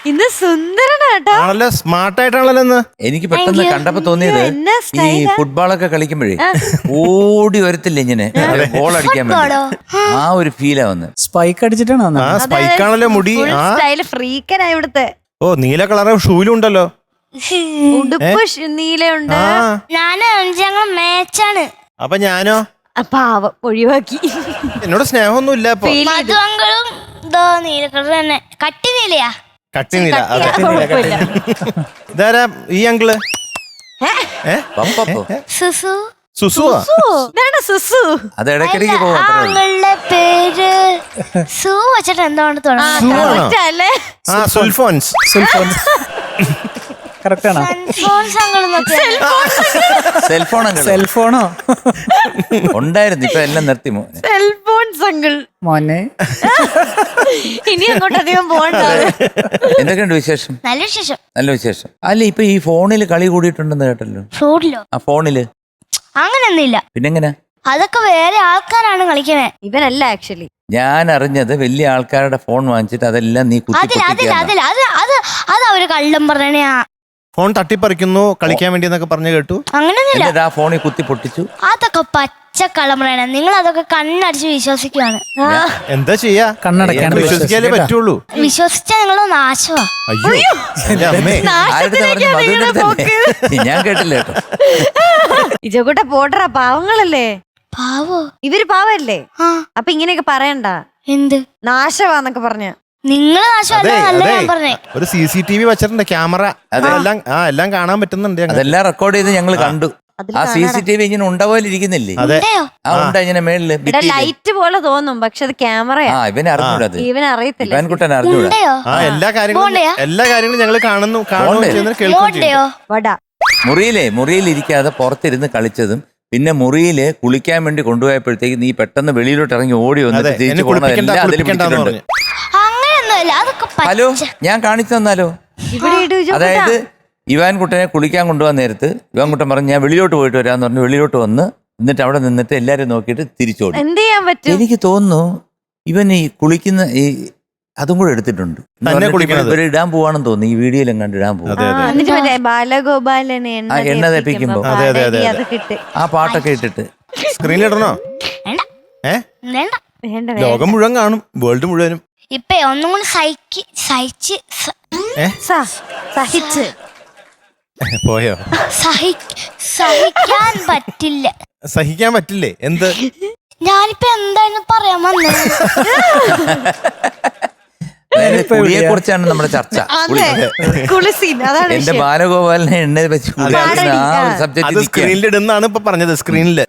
ഇന്ന് സുന്ദരനാട്ടോ. ആണല്ലോ, സ്മാർട്ടായിട്ടാണല്ലോ ഇന്ന്. എനിക്ക് പെട്ടെന്ന് കണ്ടപ്പോ തോന്നിയത് ഈ ഫുട്ബോളൊക്കെ കളിക്കുമ്പോഴേ ഓടി വരത്തില്ല ഇങ്ങനെ ബോൾ അടിക്കാൻ വേണ്ടി, ആ ഒരു ഫീലാ വന്നത്. സ്പൈക്ക് അടിച്ചിട്ടാണോ? ആ സ്പൈക്കാണല്ലോ മുടി. ആ സ്റ്റൈല് ഫ്രീക്കനാ ഇവിടുത്തെ. ഓ, നീല കളറ് ഷൂലും ഉണ്ടല്ലോ. ഉടുപ്പ് നീലയുണ്ട്. ഞങ്ങൾ മാച്ചാണ്. അപ്പൊ ഞാനോ? പാവം ഒഴിവാക്കി. എന്നോട് സ്നേഹമൊന്നും ഇല്ല. ഇപ്പൊ മധുവങ്കളും നീലക്കളർ തന്നെ. കട്ടി നീലയാ? കട്ടി നീല. അതെ. കുഴപ്പമില്ല. ഇതാരാ ഈ അങ്കിള്? പപ്പപ്പോ സുസു. സുസുവാ? ഇതാണ് സുസു. അത് ഇടയ്ക്കിടയ്ക്ക് ആ പോവാ. അങ്കിളുടെ പേര് സു വെച്ചിട്ട് എന്തുകൊണ്ട് തുടങ്ങുന്നത്? അല്ലേ? ആ, സുൽഫോൻസ്. കറക്റ്റ് ആണോ? സെൽഫോൺ സെൽഫോണോ ഉണ്ടായിരുന്നു, ഇപ്പൊ എല്ലാം നിർത്തി. സെൽഫോൺ സങ്കിൾ മോനെ. ഇനി അങ്ങോട്ട് അധികം പോകണ്ട. എന്തൊക്കെയുണ്ട് വിശേഷം? നല്ല വിശേഷം. നല്ല വിശേഷം. അല്ല, ഇപ്പൊ ഈ ഫോണിൽ കളി കൂടിയിട്ടുണ്ടെന്ന് കേട്ടല്ലോ. റോഡിലോ? ആ ഫോണില് അങ്ങനൊന്നുമില്ല. പിന്നെങ്ങനെ? അതൊക്കെ വേറെ ആൾക്കാരാണ് കളിക്കണേ. ഇവനല്ല ആക്ച്വലി. ഞാൻ അറിഞ്ഞത് വലിയ ആൾക്കാരുടെ ഫോൺ വാങ്ങിച്ചിട്ട് അതെല്ലാം നീ കുത്തി അത് അവര് കള്ളം പറഞ്ഞ ഫോൺ തട്ടിപ്പറിക്കുന്നു കളിക്കാൻ വേണ്ടി എന്നൊക്കെ പറഞ്ഞു കേട്ടു. അങ്ങനെയൊന്നുമില്ല. ആ ഫോണിൽ കുത്തി പൊട്ടിച്ചു. അതൊക്കെ പച്ചക്കള്ളം പറയണ. നിങ്ങൾ അതൊക്കെ കണ്ണടിച്ച് വിശ്വസിക്കുകയാണ്. എന്താ ചെയ്യാ? കണ്ണടക്കാൻ വിശ്വസിക്കാനേ പറ്റുള്ളൂ. വിശ്വസിച്ചാ നിങ്ങള് നാശമാ. അയ്യോ എന്റെ അമ്മേ. ഞാൻ കേട്ടില്ല കേട്ടോ. ഇജക്കൂട്ട പോട്ടറാ, പാവങ്ങളല്ലേ. പാവോ? ഇവര് പാവല്ലേ? ആ. അപ്പൊ ഇങ്ങനെയൊക്കെ പറയണ്ട. എന്ത് നാശമാന്നൊക്കെ പറഞ്ഞ നിങ്ങള് നാശമല്ല, അല്ല ഞാൻ പറഞ്ഞേ. ഒരു CCTV വെച്ചിട്ടുണ്ട്, ക്യാമറ. എല്ലാം കാണാൻ പറ്റുന്നുണ്ട്. അതെല്ലാം റെക്കോർഡ് ചെയ്ത് ഞങ്ങൾ കണ്ടു. ആ CCTV ഇങ്ങനെ ഉണ്ടാപോലെ ഇരിക്കുന്നില്ലേ? ആ ഉണ്ട് ഇങ്ങനെ മേളില് ലൈറ്റ് പോലെ തോന്നും, പക്ഷെ അത് ക്യാമറയാ. ഇവനെ അറിഞ്ഞൂടത്. ഇവൻ അറിയത്തില്ല. ഇവൻകുട്ടൻ അറിഞ്ഞൂടാ. എല്ലാ കാര്യങ്ങളും ഞങ്ങൾ കാണുന്നു, മോണ്ടയോ? വടാ മുറിയിൽ ഇരിക്കാതെ പുറത്തിരുന്ന് കളിച്ചതും, പിന്നെ മുറിയില് കുളിക്കാൻ വേണ്ടി കൊണ്ടുപോയപ്പോഴത്തേക്ക് നീ പെട്ടെന്ന് വെളിയിലോട്ട് ഇറങ്ങി ഓടി വന്നിട്ട് തിരിച്ചു പോകുന്നതെല്ലാം അതിൽ പിടിച്ചിട്ടുണ്ട്. അങ്ങനെയൊന്നുമല്ല, അതൊക്കെ ഹലോ, ഞാൻ കാണിച്ചു തന്നാലോ? ഇവിടെ ഇടൂ ഇജക്കുട്ടാ. അതായത് ഇവാൻകുട്ടനെ കുളിക്കാൻ കൊണ്ടുപോകാൻ നേരത്ത് ഇവാൻകുട്ടൻ പറഞ്ഞു ഞാൻ വെളിയിലോട്ട് പോയിട്ട് വരാന്ന് പറഞ്ഞു. വെളിയിലോട്ട് വന്ന് എന്നിട്ട് അവിടെ നിന്നിട്ട് എല്ലാരും നോക്കിയിട്ട് തിരിച്ചോടി. എന്ത് ചെയ്യാൻ പറ്റും? എനിക്ക് തോന്നുന്നു ഇവൻ ഈ കുളിക്കുന്ന ഈ അതും കൂടെ എടുത്തിട്ടുണ്ട്. ഇവര് ഇടാൻ പോവാണെന്ന് തോന്നുന്നു. ഈ വീഡിയോയിലും കണ്ട് ഇടാൻ പോകും. എന്നിട്ട് മറ്റേ ബാലഗോപാലനെ എണ്ണ തേപ്പിക്കുമ്പോ അത് കിട്ട് ആ പാട്ടൊക്കെ ഇട്ടിട്ട് സ്ക്രീനിലിടണോ? വേണ്ട. വേണ്ട. ലോകം മുഴുവൻ കാണും, വേൾഡ് മുഴുവനും. ഇപ്പൊ ഒന്നും കൂടി സഹിച്ച് പോയോ? സഹിക്കാൻ പറ്റില്ല. സഹിക്കാൻ പറ്റില്ലേ? എന്ത്? ഞാനിപ്പോ എന്തായാലും പറയാൻ വന്നത് കുളിയെ കുറിച്ചാണ് നമ്മുടെ ചർച്ച. എന്റെ ബാലഗോപാലിനെ എണ്ണ വെച്ച് അത് സ്ക്രീനിലിടുന്നാണ് ഇപ്പൊ പറഞ്ഞത്. സ്ക്രീനില്